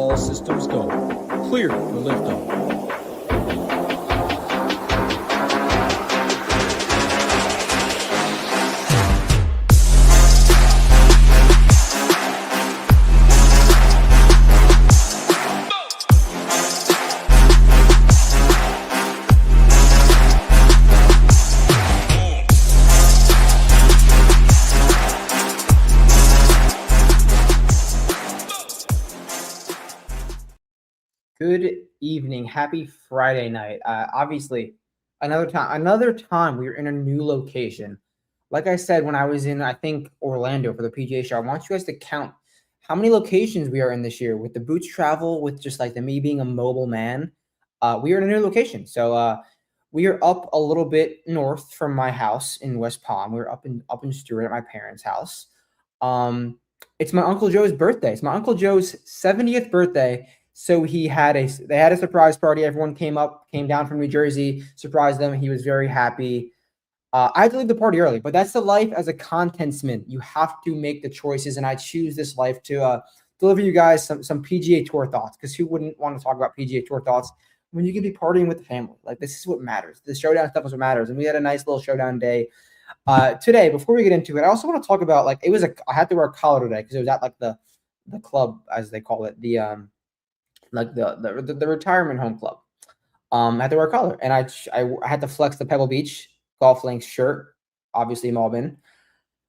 All systems go. Clear for liftoff. Good evening. Happy Friday night. Obviously, another time we were in a new location. Like I said, when I was in, I think, Orlando for the PGA show, I want you guys to count how many locations we are in this year with the boots travel, with just like me being a mobile man. We are in a new location. So we are up a little bit north from my house in West Palm. We're up in Stewart at my parents' house. It's my Uncle Joe's birthday. It's my Uncle Joe's 70th birthday. So they had a surprise party. Everyone came down from New Jersey, surprised them. He was very happy. I had to leave the party early, but that's the life as a contentsman. You have to make the choices, and I choose this life to deliver you guys some PGA Tour thoughts, because who wouldn't want to talk about PGA Tour thoughts when you can be partying with the family? Like, this is what matters. The showdown stuff is what matters, and we had a nice little showdown day today. Before we get into it, I also want to talk about, like, I had to wear a collar today because it was at like the club, as they call it, the retirement home club. I had to wear a collar, and I had to flex the Pebble Beach golf links shirt, obviously Malbin.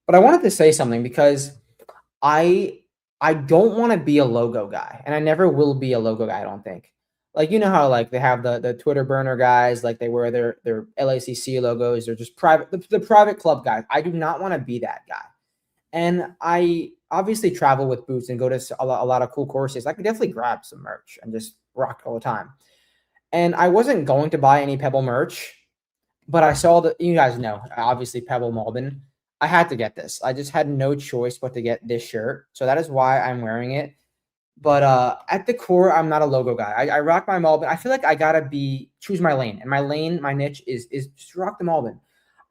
But I wanted to say something because I don't want to be a logo guy, and I never will be a logo guy, I don't think. Like, you know how like they have the Twitter burner guys, like they wear their LACC logos, they're just private, the private club guys. I do not want to be that guy. And I obviously travel with boots and go to a lot of cool courses. I could definitely grab some merch and just rock all the time. And I wasn't going to buy any Pebble merch, but I saw that, you guys know, obviously Pebble Malbin. I had to get this. I just had no choice but to get this shirt. So that is why I'm wearing it. But at the core, I'm not a logo guy. I rock my Malbin. I feel like I gotta choose my lane. And my niche is just rock the Malbin.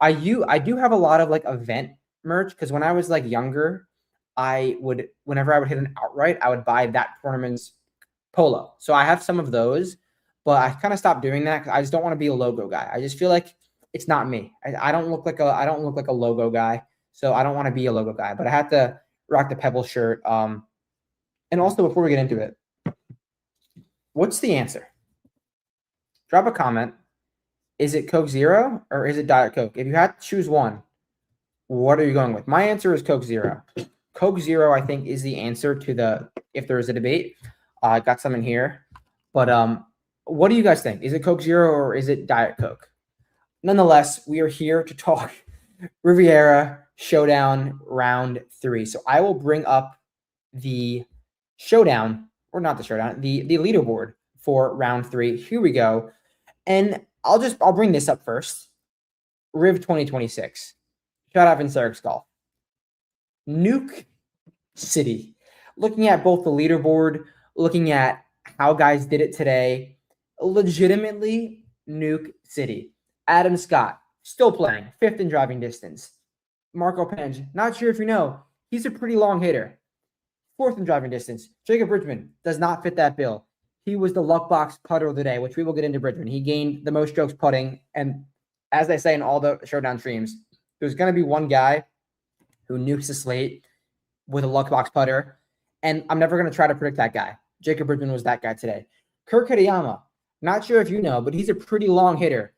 I do have a lot of like event merch, because when I was like younger, whenever I would hit an outright, I would buy that tournament's polo. So I have some of those, but I kind of stopped doing that because I just don't want to be a logo guy. I just feel like it's not me. I don't look like a logo guy, so I don't want to be a logo guy. But I had to rock the Pebble shirt. And also, before we get into it, what's the answer? Drop a comment. Is it Coke Zero or is it Diet Coke? If you had to choose one, what are you going with? My answer is Coke Zero. Coke Zero, I think, is the answer to if there is a debate. I got some in here. But what do you guys think? Is it Coke Zero or is it Diet Coke? Nonetheless, we are here to talk Riviera Showdown Round 3. So I will bring up the showdown, or not the showdown, the leaderboard for Round 3. Here we go. And I'll bring this up first. Riv 2026. Shout out Vincerix Golf. Nuke City. Looking at both the leaderboard, looking at how guys did it today, legitimately Nuke City. Adam Scott, still playing, 5th in driving distance. Marco Penge, not sure if you know, he's a pretty long hitter. 4th in driving distance. Jacob Bridgman does not fit that bill. He was the luck box putter of the day, which we will get into Bridgman. He gained the most strokes putting, and as they say in all the showdown streams, there's going to be one guy who nukes the slate with a luck box putter, and I'm never going to try to predict that guy. Jacob Bridgman was that guy today. Kirk Hidayama, not sure if you know, but he's a pretty long hitter.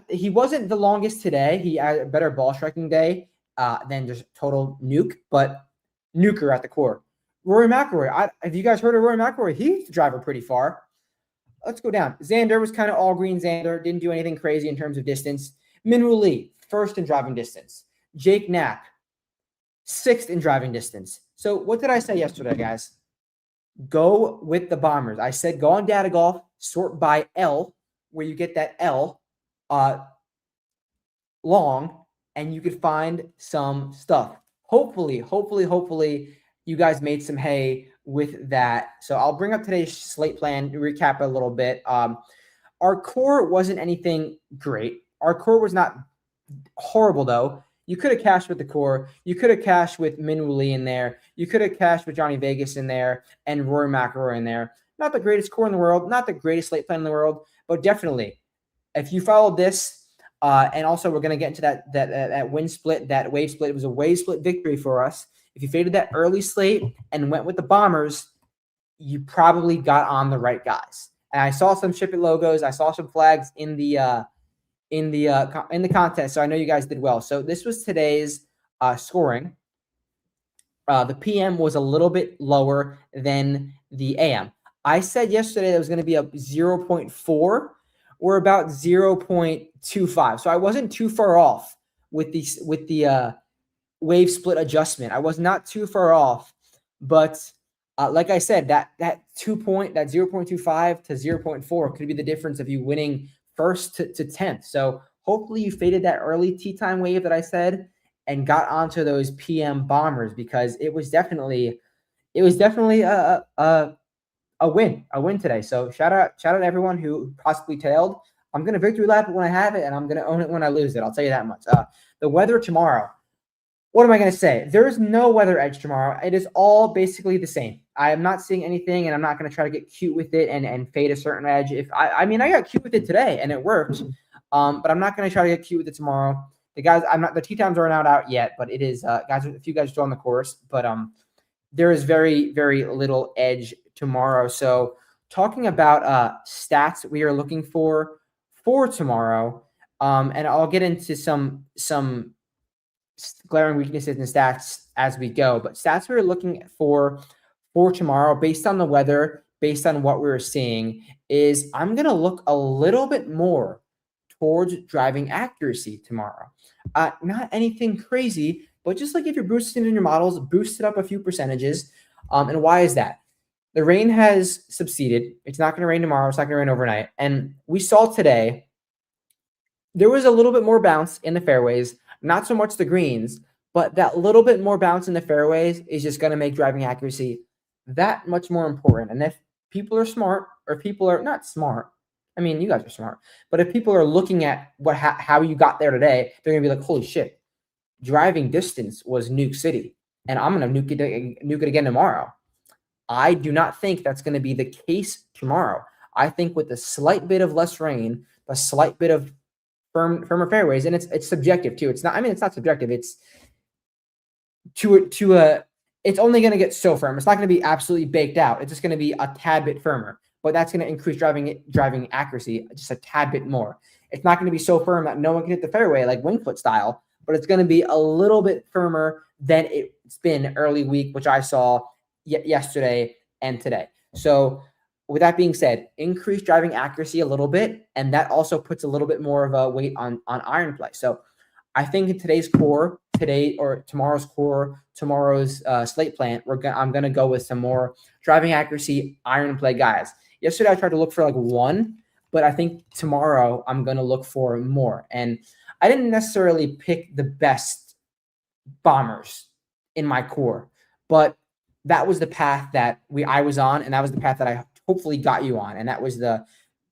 He wasn't the longest today. He had a better ball striking day than just total nuke, but nuker at the core. Rory McIlroy, have you guys heard of Rory McIlroy? He's the driver pretty far. Let's go down. Xander was kind of all green Xander. Didn't do anything crazy in terms of distance. Minwoo Lee, 1st in driving distance. Jake Knapp, 6th in driving distance. So what did I say yesterday, guys? Go with the bombers. I said go on Data Golf, sort by L, where you get that L long, and you could find some stuff. Hopefully, you guys made some hay with that. So I'll bring up today's slate plan, recap a little bit. Our core wasn't anything great. Our core was not horrible, though. You could have cashed with the core. You could have cashed with Minwoo Lee in there. You could have cashed with Johnny Vegas in there and Rory McIlroy in there. Not the greatest score in the world, not the greatest slate plan in the world, but definitely, if you followed this, and also we're going to get into that win split, that wave split. It was a wave split victory for us. If you faded that early slate and went with the Bombers, you probably got on the right guys. And I saw some ship it logos. I saw some flags in the contest. So I know you guys did well. So this was today's scoring. The PM was a little bit lower than the AM. I said yesterday that was going to be a 0.4. We're about 0.25. So I wasn't too far off with the wave split adjustment. I was not too far off, but like I said, that 0.25 to 0.4 could be the difference of you winning first to 10th. So hopefully you faded that early tea time wave that I said and got onto those PM Bombers, because it was definitely a win today. So shout out to everyone who possibly tailed. I'm going to victory lap it when I have it, and I'm going to own it when I lose it. I'll tell you that much. The weather tomorrow. What am I going to say? There is no weather edge tomorrow. It is all basically the same. I am not seeing anything, and I'm not going to try to get cute with it and fade a certain edge. I got cute with it today, and it worked. But I'm not going to try to get cute with it tomorrow. The guys, the tee times aren't out yet, but it is guys. A few guys still on the course, but there is very, very little edge tomorrow. So talking about stats we are looking for tomorrow, and I'll get into some glaring weaknesses in stats as we go, but stats we're looking for tomorrow based on the weather, based on what we're seeing, is I'm going to look a little bit more towards driving accuracy tomorrow. Not anything crazy, but just like if you're boosting in your models, boost it up a few percentages. And why is that? The rain has subsided. It's not going to rain tomorrow. It's not going to rain overnight. And we saw today, there was a little bit more bounce in the fairways, not so much the greens, but that little bit more bounce in the fairways is just going to make driving accuracy that much more important. And if people are smart, or people are not smart, I mean, you guys are smart, but if people are looking at how you got there today, they're going to be like, holy shit, driving distance was Nuke City, and I'm going to nuke it again tomorrow. I do not think that's going to be the case tomorrow. I think with a slight bit of less rain, a slight bit of firmer fairways, and it's subjective too. It's not subjective. It's it's only going to get so firm. It's not going to be absolutely baked out. It's just going to be a tad bit firmer, but that's going to increase driving accuracy just a tad bit more. It's not going to be so firm that no one can hit the fairway like Wingfoot style, but it's going to be a little bit firmer than it's been early week, which I saw yesterday and today. So with that being said, increase driving accuracy a little bit, and that also puts a little bit more of a weight on iron play. So I think in tomorrow's slate plan, I'm going to go with some more driving accuracy iron play guys. Yesterday I tried to look for like one, but I think tomorrow I'm going to look for more. And I didn't necessarily pick the best Bombers in my core, but that was the path that I was on, and that was the path that I hopefully got you on, and that was the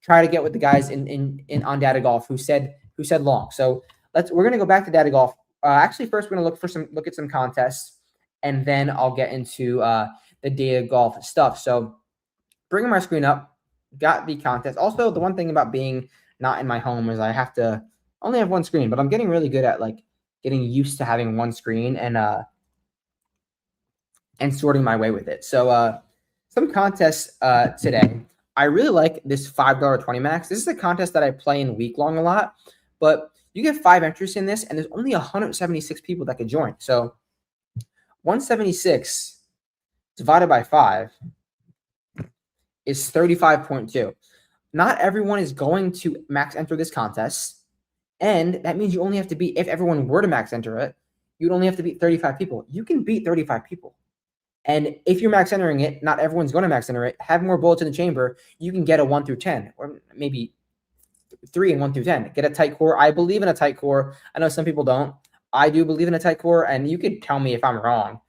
try to get with the guys in on Data Golf who said long. So we're gonna go back to Data Golf. Actually, first we're gonna look at some contests, and then I'll get into the Data Golf stuff. So bringing my screen up, got the contest. Also, the one thing about being not in my home is I have to only have one screen, but I'm getting really good at like getting used to having one screen and sorting my way with it. So some contests today. I really like this $5 20 max. This is a contest that I play in week long a lot, but you get 5 entries in this, and there's only 176 people that can join. So 176 divided by 5 is 35.2. Not everyone is going to max enter this contest, and that means you only have to beat, if everyone were to max enter it, you'd only have to beat 35 people. You can beat 35 people. And if you're max entering it, not everyone's going to max enter it. Have more bullets in the chamber. You can get a 1 through 10, or maybe 3 and 1 through 10. Get a tight core. I believe in a tight core. I know some people don't. I do believe in a tight core, and you could tell me if I'm wrong,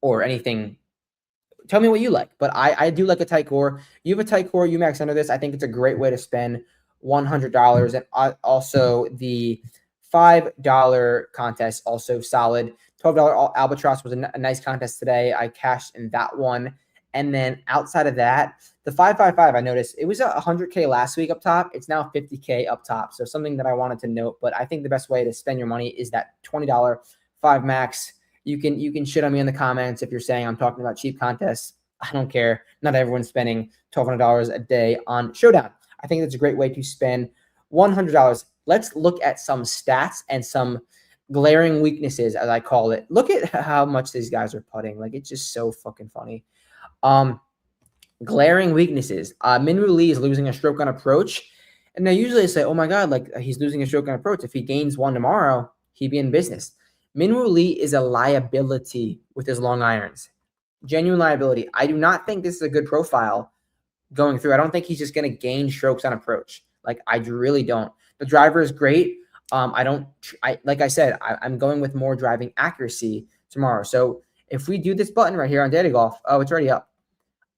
or anything. Tell me what you like, but I do like a tight core. You have a tight core. You max enter this. I think it's a great way to spend $100, and also the $5 contest also solid. $12 Albatross was a nice contest today. I cashed in that one, And then outside of that, the 555, I noticed it was 100K last week up top. It's now 50K up top. So something that I wanted to note, but I think the best way to spend your money is that $20 5 max. You can shit on me in the comments if you're saying I'm talking about cheap contests. I don't care. Not everyone's spending $1,200 a day on Showdown. I think that's a great way to spend $100. Let's look at some stats and some glaring weaknesses, as I call it. Look at how much these guys are putting. Like, it's just so fucking funny. Glaring weaknesses. Minwoo Lee is losing a stroke on approach. And they usually say, oh my God, like he's losing a stroke on approach. If he gains one tomorrow, he'd be in business. Minwoo Lee is a liability with his long irons. Genuine liability. I do not think this is a good profile going through. I don't think he's just going to gain strokes on approach. Like, I really don't. The driver is great. Like I said, I'm going with more driving accuracy tomorrow. So if we do this button right here on Data Golf, oh, it's already up.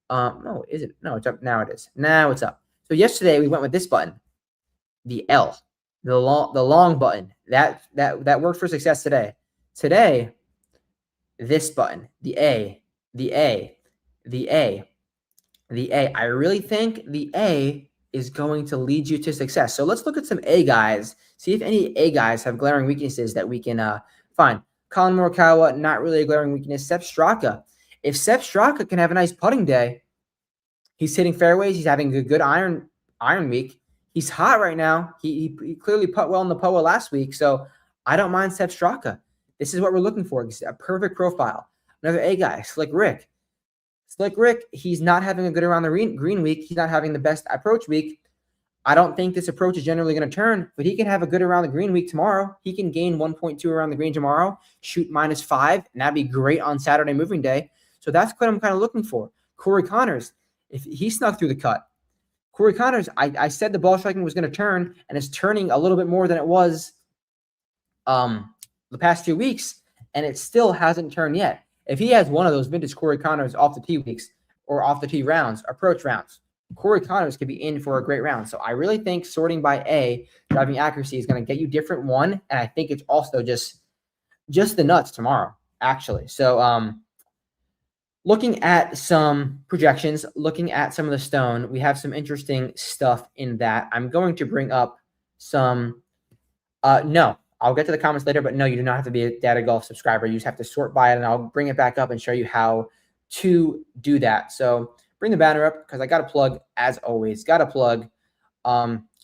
No, is it? No, it's up. Now it is. Now it's up. So yesterday we went with this button, the L, the long button. That worked for success today. Today, this button, the A. I really think the A is going to lead you to success. So let's look at some A guys, see if any A guys have glaring weaknesses that we can find. Colin Morikawa, not really a glaring weakness. Sepp Straka. If Sepp Straka can have a nice putting day, he's hitting fairways. He's having a good iron week. He's hot right now. He clearly put well in the POA last week, so I don't mind Sepp Straka. This is what we're looking for. It's a perfect profile. Another A guy, Slick Rick. Slick Rick, he's not having a good around the green week. He's not having the best approach week. I don't think this approach is generally going to turn, but he can have a good around the green week tomorrow. He can gain 1.2 around the green tomorrow, shoot -5, and that'd be great on Saturday moving day. So that's what I'm kind of looking for. Corey Connors, if he snuck through the cut. Corey Connors, I said the ball striking was going to turn, and it's turning a little bit more than it was the past 2 weeks, and it still hasn't turned yet. If he has one of those vintage Corey Connors off the tee weeks or off the tee rounds, approach rounds, Corey Connors could be in for a great round. So I really think sorting by A, driving accuracy, is going to get you different one, and I think it's also just the nuts tomorrow, actually. So looking at some projections, looking at some of the stone, we have some interesting stuff in that. I'm going to bring up some no. I'll get to the comments later, but no, you do not have to be a Data Golf subscriber. You just have to sort by it, and I'll bring it back up and show you how to do that. So bring the banner up because I got to plug, as always,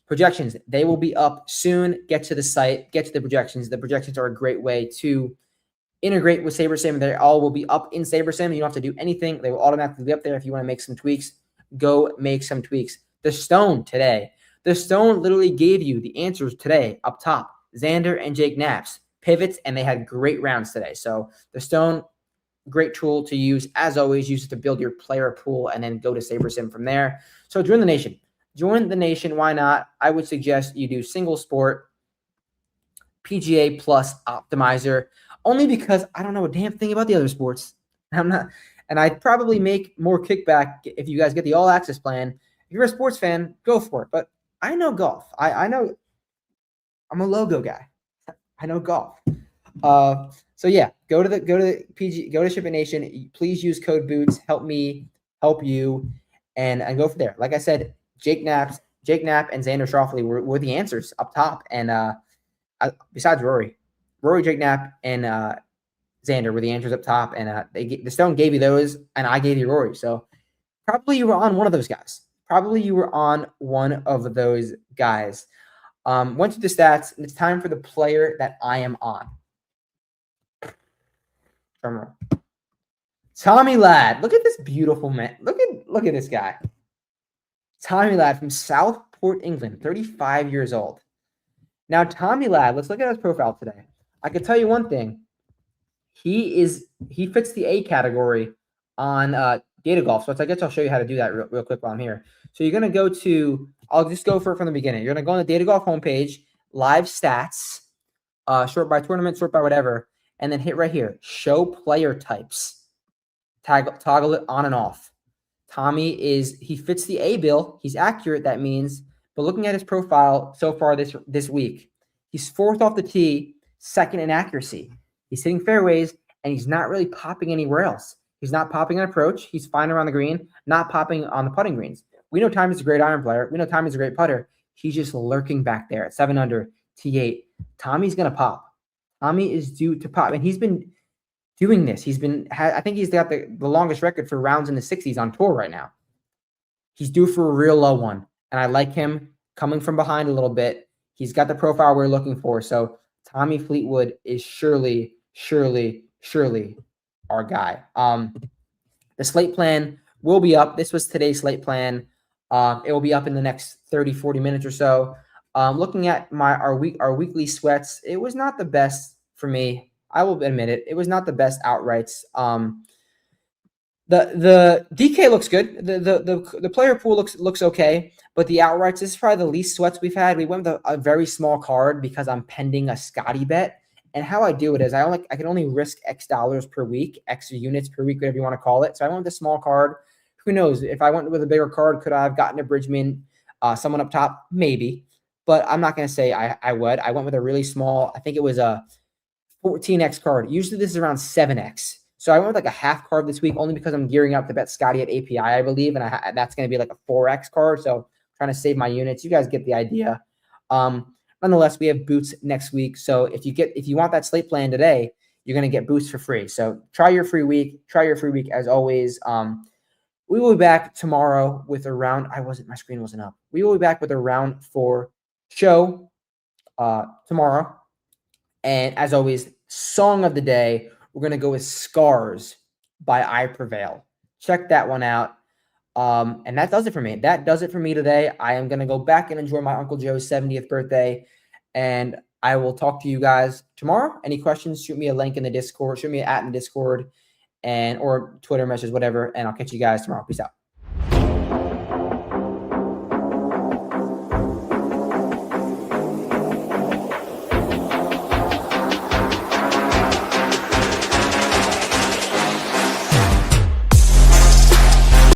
projections. They will be up soon. Get to the site, get to the projections. The projections are a great way to integrate with SaberSim. They all will be up in SaberSim. You don't have to do anything. They will automatically be up there. If you want to make some tweaks, go make some tweaks. The stone today. The stone literally gave you the answers today up top. Xander and Jake Knapp's pivots, and they had great rounds today. So the stone, great tool to use. As always, use it to build your player pool and then go to SaberSim from there. So join the nation. Join the nation. Why not? I would suggest you do single sport, PGA plus optimizer, only because I don't know a damn thing about the other sports. I'm not, and I'd probably make more kickback if you guys get the all access plan. If you're a sports fan, go for it. But I know golf. I know I'm a logo guy. I know golf. So yeah, go to Shipping Nation. Please use code BOOTS. Help me, help you, and go from there. Like I said, Jake Knapp and Xander Schauffele were the answers up top, and besides Rory, Jake Knapp, and Xander were the answers up top, and the stone gave you those, and I gave you Rory. So probably you were on one of those guys. Went to the stats, and it's time for the player that I am on. Tommy Ladd. Look at this beautiful man. Look at this guy. Tommy Ladd from Southport, England, 35 years old. Now, Tommy Ladd, let's look at his profile today. I can tell you one thing. He fits the A category on Data Golf. So I guess I'll show you how to do that real quick while I'm here. So you're going to go to, I'll just go for it from the beginning. You're going to go on the Data Golf homepage, live stats, sort by tournament, sort by whatever, and then hit right here, show player types. Toggle it on and off. Tommy he fits the A bill. He's accurate, that means. But looking at his profile so far this week, he's fourth off the tee, second in accuracy. He's hitting fairways, and he's not really popping anywhere else. He's not popping on approach. He's fine around the green, not popping on the putting greens. We know Tommy's a great iron player. We know Tommy's a great putter. He's just lurking back there at 7 under, T8. Tommy's going to pop. Tommy is due to pop. And he's been doing this. I think he's got the longest record for rounds in the 60s on tour right now. He's due for a real low one. And I like him coming from behind a little bit. He's got the profile we're looking for. So Tommy Fleetwood is surely our guy. The slate plan will be up. This was today's slate plan. It will be up in the next 30, 40 minutes or so. Looking at our weekly sweats, it was not the best for me. I will admit it. It was not the best outrights. The DK looks good. The player pool looks okay, but the outrights, this is probably the least sweats we've had. We went with a very small card because I'm pending a Scotty bet. And how I do it is I can only risk X dollars per week, X units per week, whatever you want to call it. So I went with a small card. Who knows? If I went with a bigger card, could I have gotten a Bridgman, someone up top? Maybe. But I'm not going to say I would. I went with a really small, I think it was a 14X card. Usually this is around 7X. So I went with like a half card this week only because I'm gearing up to bet Scotty at API, I believe. And that's going to be like a 4X card. So trying to save my units. You guys get the idea. Nonetheless, we have boots next week. So if you want that slate plan today, you're going to get boots for free. So try your free week. As always. We will be back tomorrow with a round. My screen wasn't up. We will be back with a round 4 show tomorrow. And as always, song of the day, we're going to go with Scars by I Prevail. Check that one out. And that does it for me. That does it for me today. I am going to go back and enjoy my Uncle Joe's 70th birthday. And I will talk to you guys tomorrow. Any questions, shoot me a link in the Discord. Shoot me an @ in the Discord or Twitter message, whatever. And I'll catch you guys tomorrow. Peace out.